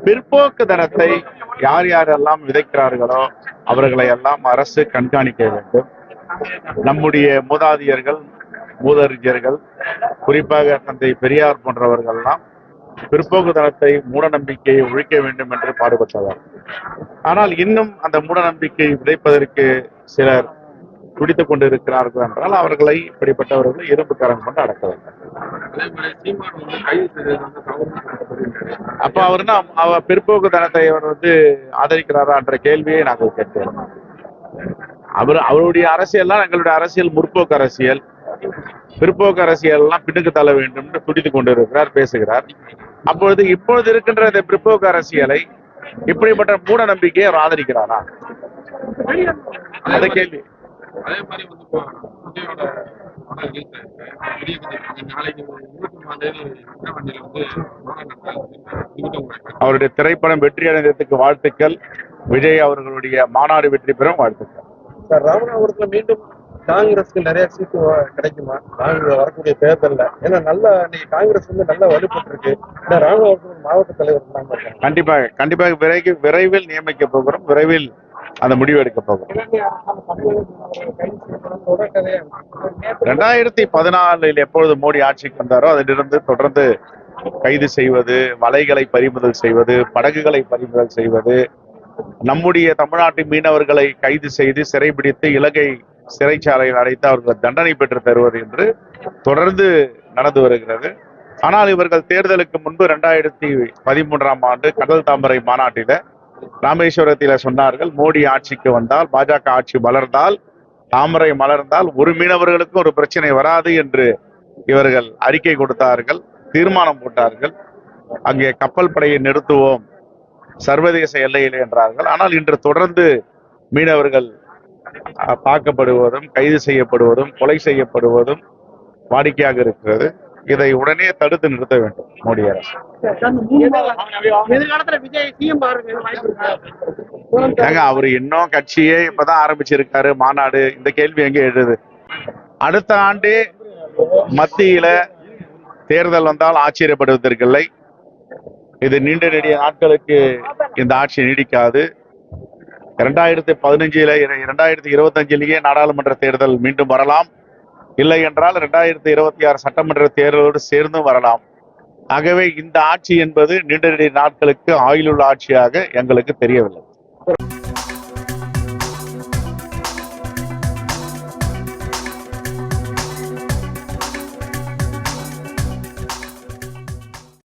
பிற்போக்கு தனத்தை யார் யாரெல்லாம் விதைக்கிறார்களோ அவர்களை எல்லாம் அரசு கண்காணிக்க வேண்டும். நம்முடைய மூதாதையர்கள், மூதறிஞர்கள், குறிப்பாக தந்தை பெரியார் போன்றவர்கள் எல்லாம் பிற்போக்கு தனத்தை, மூட நம்பிக்கையை ஒழிக்க வேண்டும் என்று பாடுபட்டவர். ஆனால் இன்னும் அந்த மூட நம்பிக்கையை விதைப்பதற்கு சிலர் துடித்துக் கொண்டிருக்கிறார்கள் என்றால் அவர்களை இப்படிப்பட்டவர்களை இரும்பு கரம் கொண்டு அடக்க வேண்டும். அப்ப அவர் பிற்போக்கு தனத்தை அவர் ஆதரிக்கிறாரா என்ற கேள்வியை நாங்கள் கேட்கிறோம். அவருடைய அரசியல் எங்களுடைய அரசியல் முற்போக்கு அரசியல். பிற்போக்கு அரசியல் எல்லாம் பின்னுக்கு தள்ள வேண்டும் என்று துடித்துக் கொண்டிருக்கிறார், பேசுகிறார். அப்பொழுது இப்பொழுது இருக்கின்ற இந்த பிற்போக்கு அரசியலை, இப்படிப்பட்ட மூட நம்பிக்கையை அவர் ஆதரிக்கிறாரா? அந்த கேள்வி. அவருடைய திரைப்படம் வெற்றி அடைந்ததுக்கு வாழ்த்துக்கள். விஜய் அவர்களுடைய மாநாடு வெற்றி பெறும் வாழ்த்துக்கள். ராமநாதபுரத்துல மீண்டும் காங்கிரஸ்க்கு நிறைய சீட்டு கிடைக்குமா வரக்கூடிய தேர்தல்ல? ஏன்னா இன்னைக்கு காங்கிரஸ் நல்ல வலுப்பட்டு இருக்கு. ராமநாதபுரத்தில் மாவட்ட தலைவர் கண்டிப்பாக விரைவில் நியமிக்க போகிறோம். விரைவில் அந்த முடிவு எடுக்க போகிறோம். 2014 எப்பொழுது மோடி ஆட்சிக்கு வந்தாரோ அதிலிருந்து தொடர்ந்து கைது செய்வது, வலைகளை பறிமுதல் செய்வது, படகுகளை பறிமுதல் செய்வது, நம்முடைய தமிழ்நாட்டு மீனவர்களை கைது செய்து சிறைபிடித்து இலங்கை சிறைச்சாலையில் அடைத்து அவர்கள் தண்டனை பெற்று தருவது என்று தொடர்ந்து நடந்து வருகிறது. ஆனால் இவர்கள் தேர்தலுக்கு முன்பு 2013ஆம் ஆண்டு கடல் தாமரை மாநாட்டில ராமேஸ்வரத்தில சொன்னார்கள், மோடி ஆட்சிக்கு வந்தால், பாஜக ஆட்சி மலர்ந்தால், தாமரை மலர்ந்தால் ஒரு மீனவர்களுக்கும் ஒரு பிரச்சனை வராது என்று இவர்கள் அறிக்கை கொடுத்தார்கள், தீர்மானம் போட்டார்கள். அங்கே கப்பல் படையை நிறுத்துவோம் சர்வதேச எல்லையிலே என்றார்கள். ஆனால் இன்று தொடர்ந்து மீனவர்கள் தாக்கப்படுவதும், கைது செய்யப்படுவதும், கொலை செய்யப்படுவதும் வாடிக்கையாக இருக்கிறது. இதை உடனே தடுத்து நிறுத்த வேண்டும் மோடி அரசு. அவரு இன்னும் கட்சியே இப்பதான் ஆரம்பிச்சிருக்காரு, மாநாடு. இந்த கேள்வி எங்க எழுது? அடுத்த ஆண்டே மத்தியில தேர்தல் வந்தால் ஆச்சரியப்படுவதற்கில்லை. இது நீண்ட நெடிய நாட்களுக்கு இந்த ஆட்சி நீடிக்காது. 2015 2025 நாடாளுமன்ற தேர்தல் மீண்டும் வரலாம். இல்லை என்றால் 2026 சட்டமன்ற தேர்தலோடு சேர்ந்தும் வரலாம். ஆகவே இந்த ஆட்சி என்பது நீண்ட நெடிய நாட்களுக்கு ஆயுளுள்ள ஆட்சியாக எங்களுக்கு தெரியவில்லை.